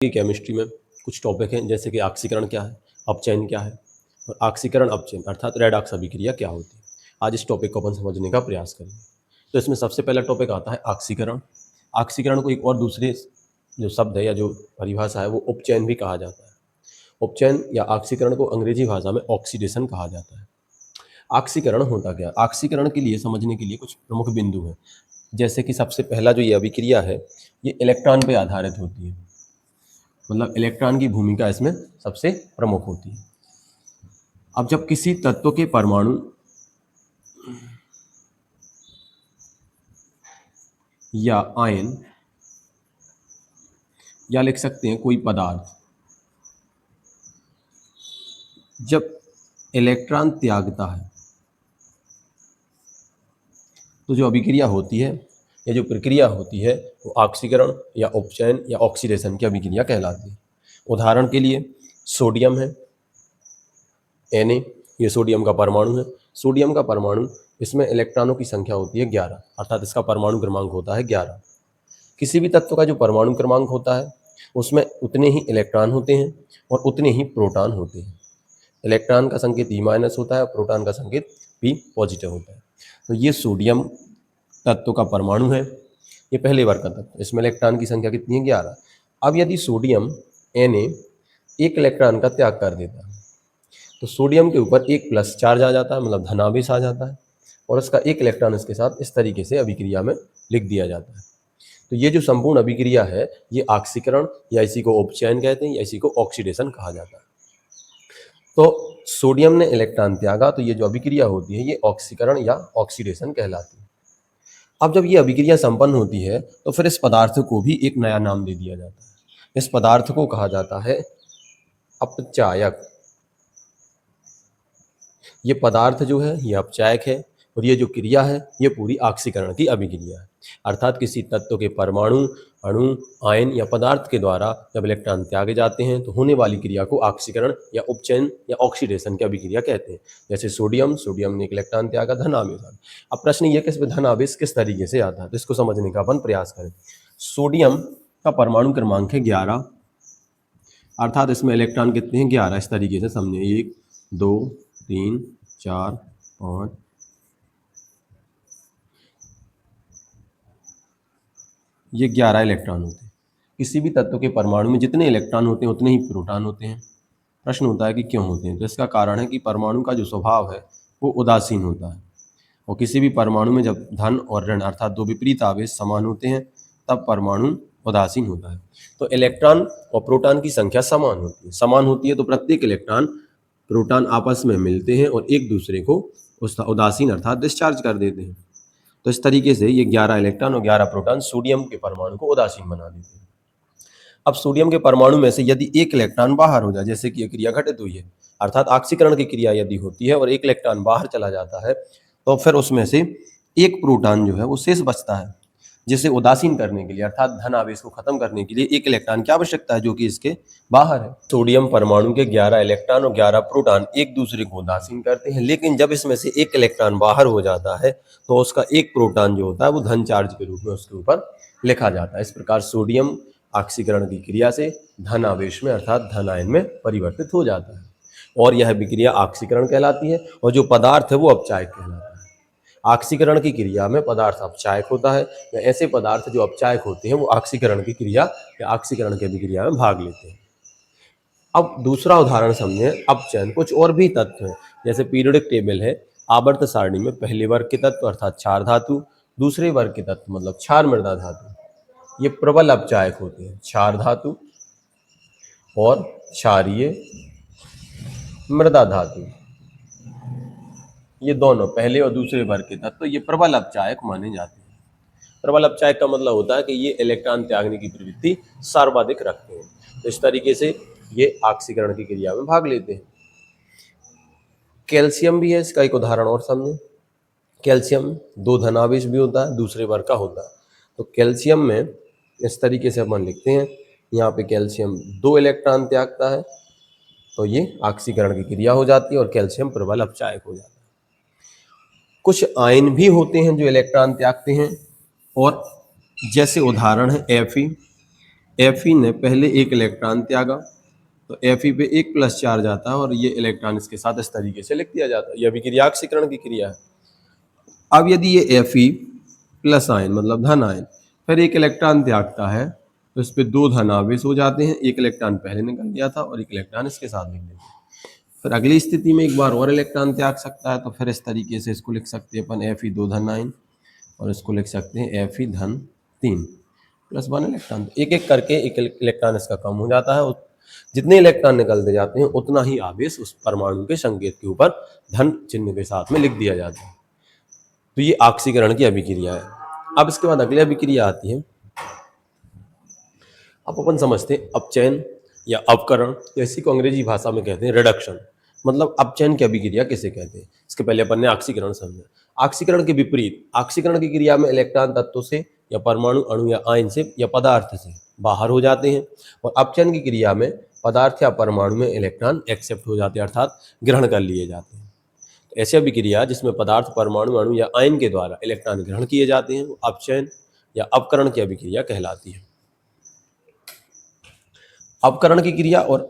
Chemistry में कुछ topic हैं जैसे कि ऑक्सीकरण क्या है, अपचयन क्या है और ऑक्सीकरण अपचयन अर्थात रेडॉक्स अभिक्रिया क्या होती है। आज इस टॉपिक को अपन समझने का प्रयास करेंगे। तो इसमें सबसे पहला टॉपिक आता है ऑक्सीकरण। ऑक्सीकरण को एक और दूसरे जो शब्द है या जो परिभाषा है वो उपचयन भी कहा जाता है। उपचयन या ऑक्सीकरण को अंग्रेजी भाषा में ऑक्सीडेशन कहा जाता है। ऑक्सीकरण होता क्या? ऑक्सीकरण के लिए समझने के लिए कुछ प्रमुख बिंदु हैं। जैसे कि सबसे पहला जो ये अभिक्रिया है ये इलेक्ट्रॉन पे आधारित होती है, मतलब इलेक्ट्रॉन की भूमिका इसमें सबसे प्रमुख होती है। अब जब किसी तत्व के परमाणु या आयन या लिख सकते हैं कोई पदार्थ जब इलेक्ट्रॉन त्यागता है तो जो अभिक्रिया होती है या जो प्रक्रिया होती है वो ऑक्सीकरण या उपचयन या ऑक्सीडेशन की अभिक्रिया कहलाती है। उदाहरण के लिए सोडियम है Na, ये सोडियम का परमाणु है। सोडियम का परमाणु, इसमें इलेक्ट्रॉनों की संख्या होती है 11, अर्थात इसका परमाणु क्रमांक होता है 11। किसी भी तत्व का जो परमाणु क्रमांक होता है उसमें उतने ही इलेक्ट्रॉन होते हैं और उतने ही प्रोटॉन होते हैं। इलेक्ट्रॉन का संकेत E- होता है और प्रोटॉन का संकेत P पॉजिटिव होता है। तो ये सोडियम तत्व का परमाणु है, ये पहले वर्ग का तत्व, इसमें इलेक्ट्रॉन की संख्या कितनी है 11। अब यदि सोडियम Na एक इलेक्ट्रॉन का त्याग कर देता है तो सोडियम के ऊपर एक प्लस चार्ज आ जाता है, मतलब धनावेश आ जाता है और इसका एक इलेक्ट्रॉन इसके साथ इस तरीके से अभिक्रिया में लिख दिया जाता है। तो ये जो संपूर्ण अभिक्रिया है ये ऑक्सीकरण या इसी को उपचयन कहते हैं या इसी को ऑक्सीडेशन कहा जाता है। तो सोडियम ने इलेक्ट्रॉन त्यागा तो ये जो अभिक्रिया होती है ये ऑक्सीकरण या ऑक्सीडेशन कहलाती है। अब जब ये अभिक्रिया संपन्न होती है तो फिर इस पदार्थ को भी एक नया नाम दे दिया जाता है। इस पदार्थ को कहा जाता है अपचायक। ये पदार्थ जो है ये अपचायक है और ये जो क्रिया है ये पूरी ऑक्सीकरण की अभिक्रिया है, अर्थात किसी तत्व के परमाणु, अणु, आयन या पदार्थ के द्वारा जब इलेक्ट्रॉन त्यागे जाते हैं तो होने वाली क्रिया को ऑक्सीकरण या उपचयन या ऑक्सीडेशन की अभिक्रिया कहते हैं। जैसे सोडियम ने एक इलेक्ट्रॉन त्यागा, धन आवेश। अब प्रश्न ये कि धन आवेश किस तरीके से आता है, तो इसको समझने का अपन प्रयास करें। सोडियम का परमाणु क्रमांक है 11, अर्थात इसमें इलेक्ट्रॉन कितने हैं 11। इस तरीके से समझे 1 2 3 4 5, ये 11 इलेक्ट्रॉन होते हैं। किसी भी तत्व के परमाणु में जितने इलेक्ट्रॉन होते हैं उतने ही प्रोटॉन होते हैं। प्रश्न होता है कि क्यों होते हैं, तो इसका कारण है कि परमाणु का जो स्वभाव है वो उदासीन होता है और किसी भी परमाणु में जब धन और ऋण अर्थात दो विपरीत आवेश समान होते हैं तब परमाणु उदासीन होता है। तो इलेक्ट्रॉन और प्रोटॉन की संख्या समान होती है तो प्रत्येक इलेक्ट्रॉन प्रोटॉन आपस में मिलते हैं और एक दूसरे को उदासीन अर्थात डिस्चार्ज कर देते हैं। तो इस तरीके से ये 11 इलेक्ट्रॉन और 11 प्रोटॉन सोडियम के परमाणु को उदासीन बना देते हैं। अब सोडियम के परमाणु में से यदि एक इलेक्ट्रॉन बाहर हो जाए, जैसे कि क्रिया घटित हुई है अर्थात ऑक्सीकरण की क्रिया यदि होती है और एक इलेक्ट्रॉन बाहर चला जाता है तो फिर उसमें से एक प्रोटॉन जो है वो शेष बचता है, जिसे उदासीन करने के लिए अर्थात धन आवेश को खत्म करने के लिए एक इलेक्ट्रॉन की आवश्यकता है जो कि इसके बाहर है। सोडियम परमाणु के 11 इलेक्ट्रॉन और 11 प्रोटॉन एक दूसरे को उदासीन करते हैं, लेकिन जब इसमें से एक इलेक्ट्रॉन बाहर हो जाता है तो उसका एक प्रोटॉन जो होता है वो धन चार्ज के रूप में उसके ऊपर लिखा जाता है। इस प्रकार सोडियम ऑक्सीकरण की क्रिया से धन आवेश में अर्थात धन आयन में परिवर्तित हो जाता है और यह विक्रिया ऑक्सीकरण कहलाती है और जो पदार्थ है वो अपचायक कहलाता है। ऑक्सीकरण की क्रिया में पदार्थ अपचायक होता है या ऐसे पदार्थ जो अपचायक होते हैं वो ऑक्सीकरण की क्रिया या ऑक्सीकरण की अभिक्रिया में भाग लेते हैं। अब दूसरा उदाहरण समझे अपचयन। कुछ और भी तत्व हैं, जैसे पीरियोडिक टेबल है, आवर्त सारणी में पहले वर्ग के तत्व अर्थात क्षार धातु, दूसरे वर्ग के तत्व मतलब क्षार मृदा धातु, ये प्रबल अपचायक होते हैं। क्षार धातु और क्षारीय मृदा धातु, ये दोनों पहले और दूसरे वर्ग के तत्व ये प्रबल अपचायक माने जाते हैं। प्रबल अपचायक का मतलब होता है कि ये इलेक्ट्रॉन त्यागने की प्रवृत्ति सर्वाधिक रखते हैं, तो इस तरीके से ये ऑक्सीकरण की क्रिया में भाग लेते हैं। कैल्शियम भी है, इसका एक उदाहरण और समझें। कैल्शियम दो धनावेश भी होता है, दूसरे वर्ग का होता है। तो कैल्शियम में इस तरीके से अपन लिखते हैं, यहाँ पे कैल्शियम 2 इलेक्ट्रॉन त्यागता है तो ये ऑक्सीकरण की क्रिया हो जाती है और कैल्शियम प्रबल अपचायक हो जाता है। कुछ आयन भी होते हैं जो इलेक्ट्रॉन त्यागते हैं और जैसे उदाहरण है Fe। Fe ने पहले एक इलेक्ट्रॉन त्यागा, तो Fe पे एक प्लस चार्ज आता है और ये इलेक्ट्रॉन इसके साथ इस तरीके से लिख दिया जाता है। यह अभिक्रिया ऑक्सीकरण की क्रिया है। अब यदि ये Fe प्लस आयन मतलब धन आयन फिर एक इलेक्ट्रॉन त्यागता है तो इस पे दो धन आवेश हो जाते हैं, एक इलेक्ट्रॉन पहले निकल गया था और एक इलेक्ट्रॉन इसके साथ लिख देते हैं। फिर अगली स्थिति में एक बार और इलेक्ट्रॉन त्याग सकता है, तो फिर इस तरीके से इसको लिख सकते हैं अपन Fe दो धन आयन और इसको लिख सकते हैं Fe धन 3 प्लस 1 इलेक्ट्रॉन। एक एक करके एक इलेक्ट्रॉन इसका कम हो जाता है, जितने इलेक्ट्रॉन निकलते जाते हैं उतना ही आवेश उस परमाणु के संकेत के ऊपर धन चिन्ह के साथ में लिख दिया जाता है। तो ये ऑक्सीकरण की अभिक्रिया है। अब इसके बाद अगली अभिक्रिया आती है, अब अपन समझते हैं अपचयन या अपकरण, या इसी को अंग्रेजी भाषा में कहते हैं रिडक्शन। मतलब अपचयन की अभिक्रिया किसे कहते हैं, इसके पहले अपन ने ऑक्सीकरण समझा। ऑक्सीकरण के विपरीत ऑक्सीकरण की क्रिया में इलेक्ट्रॉन तत्व से या परमाणु अणु या आयन से या पदार्थ से बाहर हो जाते हैं, और अपचयन की क्रिया में पदार्थ या परमाणु में इलेक्ट्रॉन एक्सेप्ट हो जाते हैं अर्थात ग्रहण कर लिए जाते हैं। तो ऐसी अभिक्रिया जिसमें पदार्थ परमाणु अणु या आयन के द्वारा इलेक्ट्रॉन ग्रहण किए जाते हैं वो अपचयन या अपकरण की अभिक्रिया कहलाती है। अपकरण की क्रिया और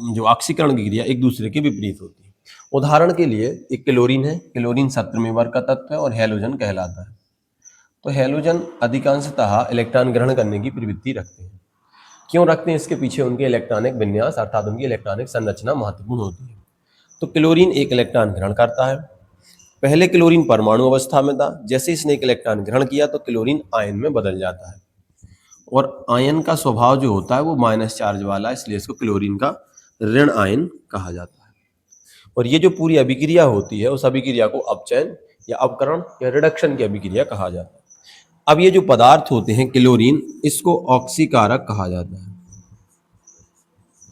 जो ऑक्सीकरण की क्रिया एक दूसरे के विपरीत होती है। उदाहरण के लिए एक क्लोरीन है, क्लोरीन 17वें वर्ग का तत्व है और हैलोजन कहलाता है। तो हैलोजन अधिकांशतः इलेक्ट्रॉन ग्रहण करने की प्रवृत्ति रखते हैं। क्यों रखते हैं, इसके पीछे उनके इलेक्ट्रॉनिक विन्यास अर्थात उनकी इलेक्ट्रॉनिक संरचना महत्वपूर्ण होती है। तो क्लोरीन एक इलेक्ट्रॉन ग्रहण करता है। पहले क्लोरीन परमाणु अवस्था में था, जैसे इसने एक इलेक्ट्रॉन ग्रहण किया तो क्लोरीन आयन में बदल जाता है, और आयन का स्वभाव जो होता है वो माइनस चार्ज वाला है, इसलिए इसको क्लोरीन का ऋण आयन कहा जाता है। और ये जो पूरी अभिक्रिया होती है उस अभिक्रिया को अपचयन या अपकरण या रिडक्शन की अभिक्रिया कहा जाता है। अब ये जो पदार्थ होते हैं क्लोरीन, इसको ऑक्सीकारक कहा जाता है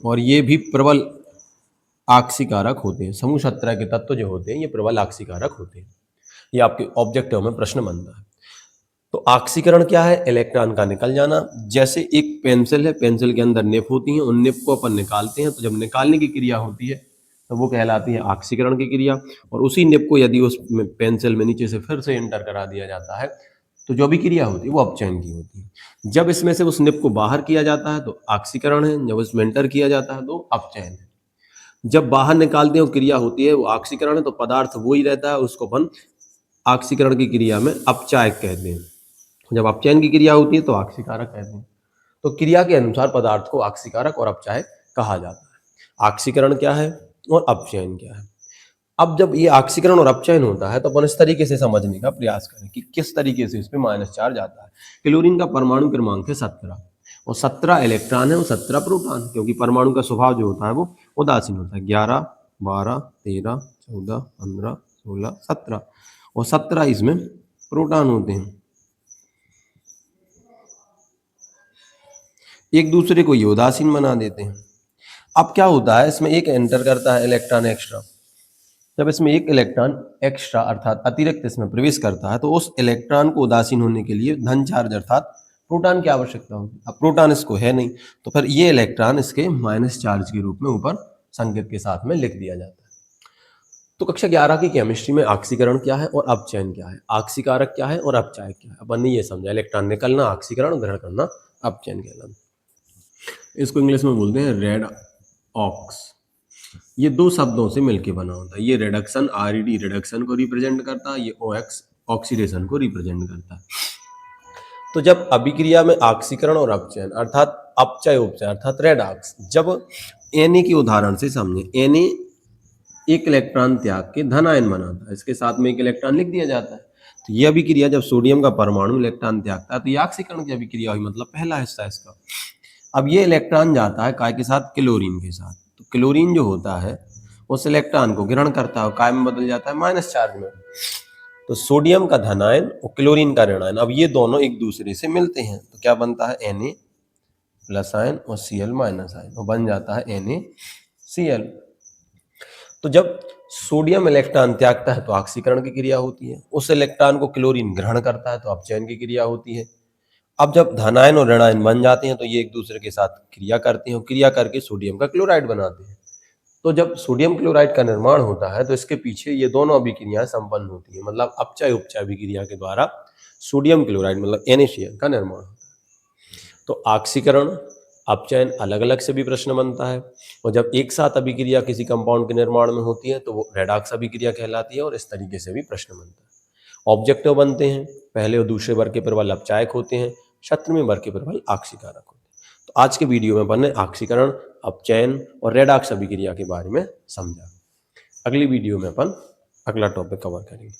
और ये भी प्रबल ऑक्सीकारक होते हैं। समूह 17 के तत्व जो होते हैं ये प्रबल ऑक्सीकारक होते हैं। ये आपके ऑब्जेक्टिव में प्रश्न बनता है। तो ऑक्सीकरण क्या है, इलेक्ट्रॉन का निकल जाना। जैसे एक पेंसिल है, पेंसिल के अंदर निब होती है, उन निब को अपन निकालते हैं, तो जब निकालने की क्रिया होती है तो वो कहलाती है ऑक्सीकरण की क्रिया। और उसी निब को यदि उस पेंसिल में नीचे से फिर से एंटर करा दिया जाता है तो जो भी क्रिया होती है वो अपचयन की होती है। जब इसमें से उस निब को बाहर किया जाता है तो ऑक्सीकरण है, जब उसमें एंटर किया जाता है तो अपचयन है। जब बाहर निकालते हैं क्रिया होती है वो ऑक्सीकरण है, तो पदार्थ वो ही रहता है, उसको अपन ऑक्सीकरण की क्रिया में अपचायक कहते हैं। जब अपचयन की क्रिया होती है तो ऑक्सीकारक कहते हैं। तो क्रिया के अनुसार पदार्थ को ऑक्सीकारक और अपचायक कहा जाता है। ऑक्सीकरण क्या है और अपचयन क्या है। अब जब ये ऑक्सीकरण और अपचयन होता है तो अपन इस तरीके से समझने का प्रयास करें कि किस तरीके से इस पे माइनस चार्ज आता है। क्लोरीन का परमाणु क्रमांक है 17 और 17 इलेक्ट्रॉन है और 17 प्रोटॉन, क्योंकि परमाणु का स्वभाव जो होता है वो उदासीन होता है। 11 12 13 14 15 16 17 और 17 इसमें प्रोटॉन होते हैं। एक दूसरे को ये उदासीन बना देते हैं। अब क्या होता है, इसमें एक एंटर करता है इलेक्ट्रॉन एक्स्ट्रा। जब इसमें एक इलेक्ट्रॉन एक्स्ट्रा अर्थात अतिरिक्त इसमें प्रवेश करता है तो उस इलेक्ट्रॉन को उदासीन होने के लिए धन चार्ज अर्थात प्रोटॉन की आवश्यकता होगी। अब प्रोटॉन इसको है नहीं, तो फिर ये इलेक्ट्रॉन इसके माइनस चार्ज के रूप में ऊपर संकेत के साथ में लिख दिया जाता है। तो कक्षा 11 की केमिस्ट्री में ऑक्सीकरण क्या है और अपचयन क्या है, ऑक्सीकारक क्या है और अपचायक क्या है, अपन ने ये समझा। इलेक्ट्रॉन निकलना ऑक्सीकरण, ग्रहण करना अपचयन कहलाना। इसको इंग्लिश में बोलते हैं रेड ऑक्स। ये दो शब्दों से मिलके बना होता है। ये रिडक्शन RED रिडक्शन को रिप्रेजेंट करता है, ये OX ऑक्सीडेशन को रिप्रेजेंट करता है। तो जब अभिक्रिया में ऑक्सीकरण और अपचयन अर्थात अपचय उपचय अर्थात रेडॉक्स, जब Na के उदाहरण से समझे, Na एक इलेक्ट्रॉन त्याग के धन आयन बनाता है, इसके साथ में एक इलेक्ट्रॉन लिख दिया जाता है। तो यह अभिक्रिया जब सोडियम का परमाणु इलेक्ट्रॉन त्यागता है तो यह ऑक्सीकरण की अभिक्रिया हुई, मतलब पहला हिस्सा इसका। अब ये इलेक्ट्रॉन जाता है काय के साथ, क्लोरीन के साथ। तो क्लोरीन जो होता है उस इलेक्ट्रॉन को ग्रहण करता है, काय में बदल जाता है माइनस चार्ज में। तो सोडियम का धन आयन और क्लोरीन का ऋण आयन, अब ये दोनों एक दूसरे से मिलते हैं तो क्या बनता है, Na प्लस आयन और Cl माइनस आयन, और बन जाता है NaCl। तो जब सोडियम इलेक्ट्रॉन त्यागता है तो ऑक्सीकरण की क्रिया होती है, उस इलेक्ट्रॉन को क्लोरीन ग्रहण करता है तो अपचयन की क्रिया होती है। अब जब धनायन और ऋणायन बन जाते हैं तो ये एक दूसरे के साथ क्रिया करते हैं, क्रिया करके सोडियम का क्लोराइड बनाते हैं। तो जब सोडियम क्लोराइड का निर्माण होता है तो इसके पीछे ये दोनों अभिक्रियाएं संपन्न होती हैं, मतलब अपचय उपचय अभिक्रिया के द्वारा सोडियम क्लोराइड मतलब NaCl का निर्माण होता है। तो ऑक्सीकरण अपचयन अलग अलग से भी प्रश्न बनता है, और जब एक साथ अभिक्रिया किसी कंपाउंड के निर्माण में होती है तो वो रेडॉक्स अभिक्रिया कहलाती है, और इस तरीके से भी प्रश्न बनता है। ऑब्जेक्टिव बनते हैं, पहले और दूसरे वर्ग के प्रबल अपचायक होते हैं, शत्रु वर्ग के प्रबल आक्सीकारक होते हैं। तो आज के वीडियो में अपन ने आक्सीकरण, अपचयन और रेडॉक्स अभिक्रिया के बारे में समझा। अगली वीडियो में अपन अगला टॉपिक कवर करेंगे।